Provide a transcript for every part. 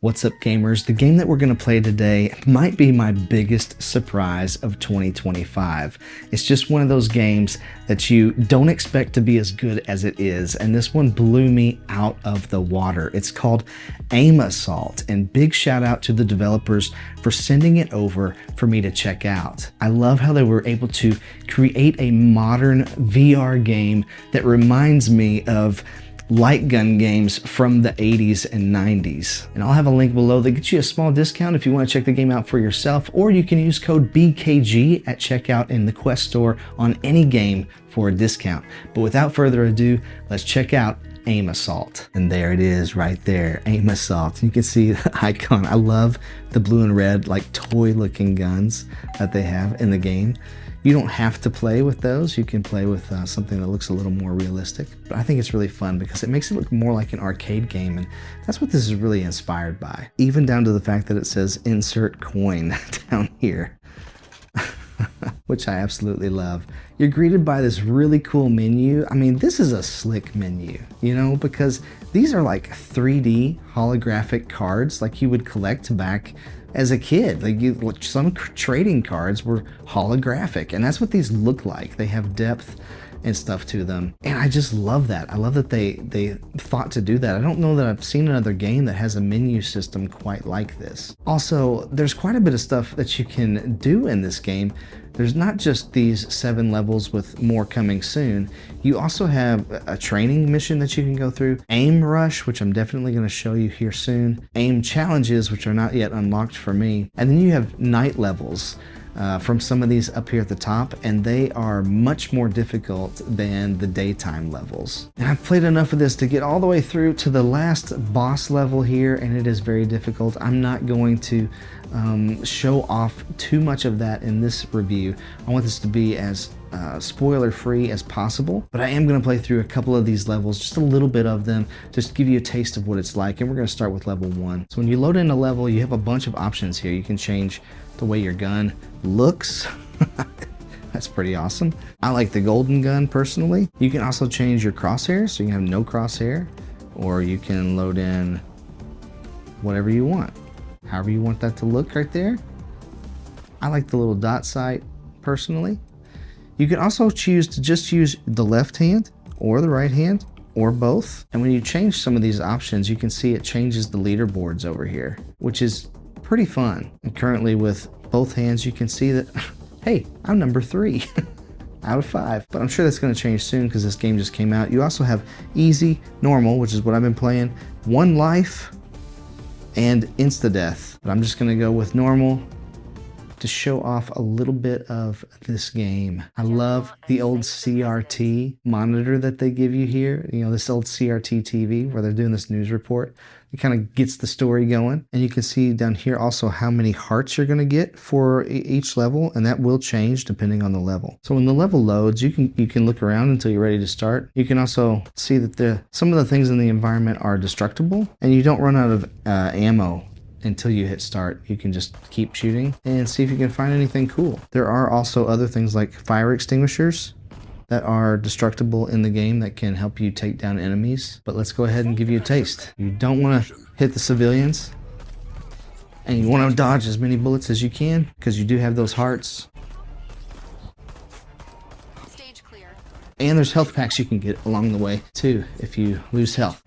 What's up, gamers? The game that we're going to play today might be my biggest surprise of 2025. It's just one of those games that you don't expect to be as good as it is, and this one blew me out of the water. It's called Aim Assault, and big shout out to the developers for sending it over for me to check out. I love how they were able to create a modern VR game that reminds me of light gun games from the 80s and 90s. And I'll have a link below that gets you a small discount if you want to check the game out for yourself, or you can use code BKG at checkout in the Quest store on any game for a discount. But without further ado, let's check out Aim Assault. And there it is right there, Aim Assault. You can see the icon. I love the blue and red like toy looking guns that they have in the game. You don't have to play with those. You can play with something that looks a little more realistic. But I think it's really fun because it makes it look more like an arcade game, and that's what this is really inspired by. Even down to the fact that it says insert coin down here, which I absolutely love. You're greeted by this really cool menu. I mean, this is a slick menu, you know, because these are like 3D holographic cards like you would collect back as a kid. Like some trading cards were holographic, and that's what these look like. They have depth and stuff to them, and I just love that. I love that they thought to do that. I don't know that I've seen another game that has a menu system quite like this. Also, there's quite a bit of stuff that you can do in this game. There's not just these 7 levels with more coming soon. You also have a training mission that you can go through, aim rush, which I'm definitely going to show you here soon, aim challenges, which are not yet unlocked for me, and then you have night levels from some of these up here at the top, and they are much more difficult than the daytime levels. And I've played enough of this to get all the way through to the last boss level here, and it is very difficult. I'm not going to show off too much of that in this review. I want this to be as spoiler free as possible, but I am going to play through a couple of these levels, just a little bit of them, just to give you a taste of what it's like. And we're going to start with level 1. So when you load in a level, you have a bunch of options here. You can change the way your gun looks. That's pretty awesome. I like the golden gun personally. You can also change your crosshair, so you can have no crosshair, or you can load in whatever you want, however you want that to look right there. I like the little dot sight personally. You can also choose to just use the left hand or the right hand or both. And when you change some of these options, you can see it changes the leaderboards over here, which is pretty fun. And currently with both hands, you can see that, hey, I'm number 3 out of 5. But I'm sure that's going to change soon because this game just came out. You also have easy, normal, which is what I've been playing, One-Life and Insta-Death. But I'm just going to go with normal to show off a little bit of this game. I love the old CRT monitor that they give you here. You know, this old CRT TV where they're doing this news report. It kind of gets the story going. And you can see down here also how many hearts you're gonna get for each level, and that will change depending on the level. So when the level loads, you can look around until you're ready to start. You can also see that some of the things in the environment are destructible, and you don't run out of ammo until you hit start. You can just keep shooting and see if you can find anything cool. There are also other things like fire extinguishers that are destructible in the game that can help you take down enemies. But let's go ahead and give you a taste. You don't want to hit the civilians, and you want to dodge as many bullets as you can because you do have those hearts. Stage clear. And there's health packs you can get along the way too if you lose health.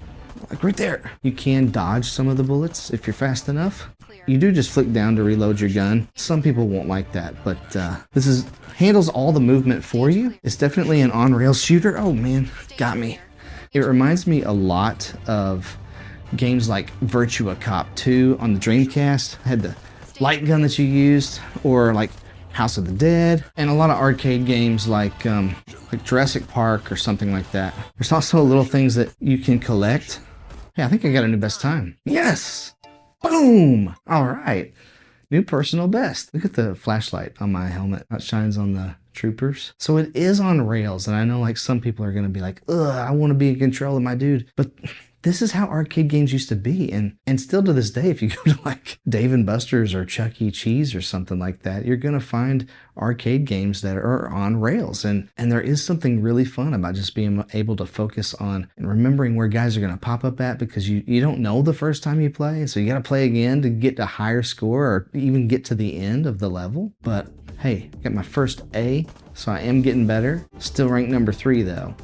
Like right there. You can dodge some of the bullets if you're fast enough. You do just flick down to reload your gun. Some people won't like that, but this handles all the movement for you. It's definitely an on-rails shooter. Oh man, got me. It reminds me a lot of games like Virtua Cop 2 on the Dreamcast. Had the light gun that you used, or like House of the Dead, and a lot of arcade games like Jurassic Park or something like that. There's also little things that you can collect. Yeah, I think I got a new best time. Yes! Boom! All right. New personal best. Look at the flashlight on my helmet. That shines on the troopers. So it is on rails, and I know like some people are going to be like, ugh, I want to be in control of my dude. But this is how arcade games used to be. And still to this day, if you go to like Dave & Buster's or Chuck E. Cheese or something like that, you're going to find arcade games that are on rails. And there is something really fun about just being able to focus on and remembering where guys are going to pop up at, because you don't know the first time you play. So you got to play again to get a higher score or even get to the end of the level. But hey, got my first A, so I am getting better. Still ranked number 3 though.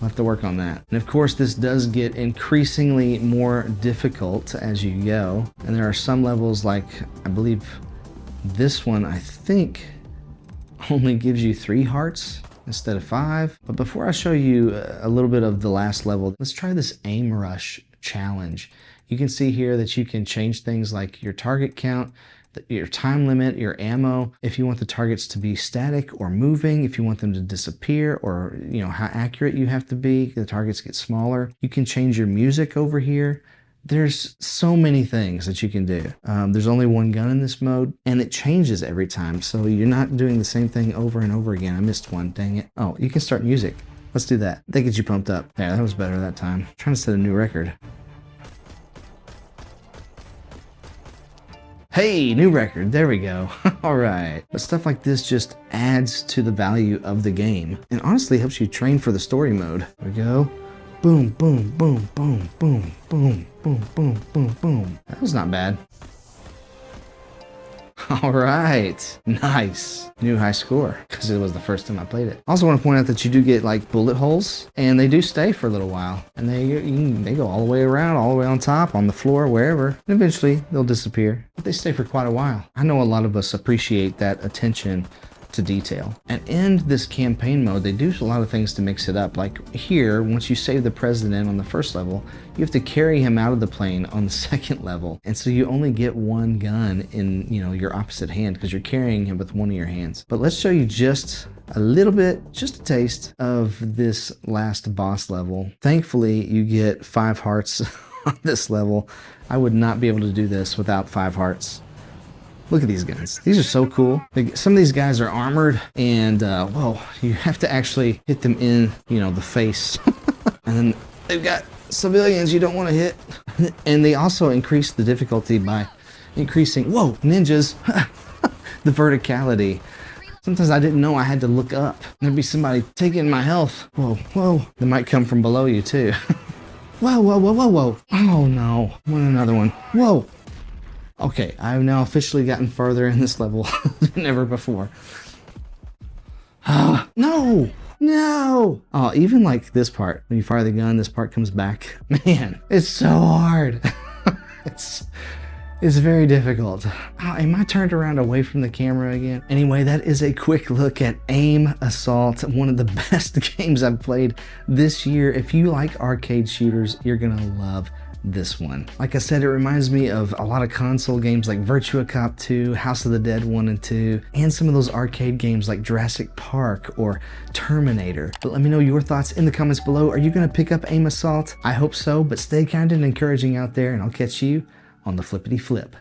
I'll have to work on that. And of course, this does get increasingly more difficult as you go. And there are some levels like, I believe this one, I think, only gives you 3 hearts instead of 5. But before I show you a little bit of the last level, let's try this aim rush challenge. You can see here that you can change things like your target count, your time limit, your ammo, if you want the targets to be static or moving, if you want them to disappear, or how accurate you have to be, the targets get smaller. You can change your music over here. There's so many things that you can do. There's only one gun in this mode, and it changes every time, so you're not doing the same thing over and over again. I missed one, dang it. Oh, you can start music. Let's do that. That gets you pumped up. Yeah, that was better that time. I'm trying to set a new record. Hey, new record, there we go. All right. But stuff like this just adds to the value of the game and honestly helps you train for the story mode. There we go. Boom, boom, boom, boom, boom, boom, boom, boom, boom, boom. That was not bad. All right, nice. New high score, because it was the first time I played it. Also want to point out that you do get like bullet holes, and they do stay for a little while. And they go all the way around, all the way on top, on the floor, wherever. And eventually they'll disappear, but they stay for quite a while. I know a lot of us appreciate that attention to detail. And in this campaign mode, they do a lot of things to mix it up. Like here, once you save the president on the first level, you have to carry him out of the plane on the second level. And so you only get one gun in, your opposite hand, because you're carrying him with one of your hands. But let's show you just a little bit, just a taste of this last boss level. Thankfully, you get 5 hearts on this level. I would not be able to do this without 5 hearts. Look at these guns. These are so cool. Some of these guys are armored, and well, you have to actually hit them in, the face. And then they've got civilians you don't want to hit. And they also increase the difficulty by increasing, whoa, ninjas, the verticality. Sometimes I didn't know I had to look up. There'd be somebody taking my health. Whoa, whoa. They might come from below you too. Whoa, whoa, whoa, whoa, whoa. Oh no, want another one. Whoa. Okay, I've now officially gotten farther in this level than ever before. No! No! Oh, even like this part, when you fire the gun, this part comes back. Man, it's so hard. It's very difficult. Oh, am I turned around away from the camera again? Anyway, that is a quick look at Aim Assault, one of the best games I've played this year. If you like arcade shooters, you're gonna love this one. Like I said, it reminds me of a lot of console games like Virtua Cop 2, House of the Dead 1 and 2, and some of those arcade games like Jurassic Park or Terminator. But let me know your thoughts in the comments below. Are you gonna pick up Aim Assault? I hope so, but stay kind and encouraging out there, and I'll catch you on the flippity flip.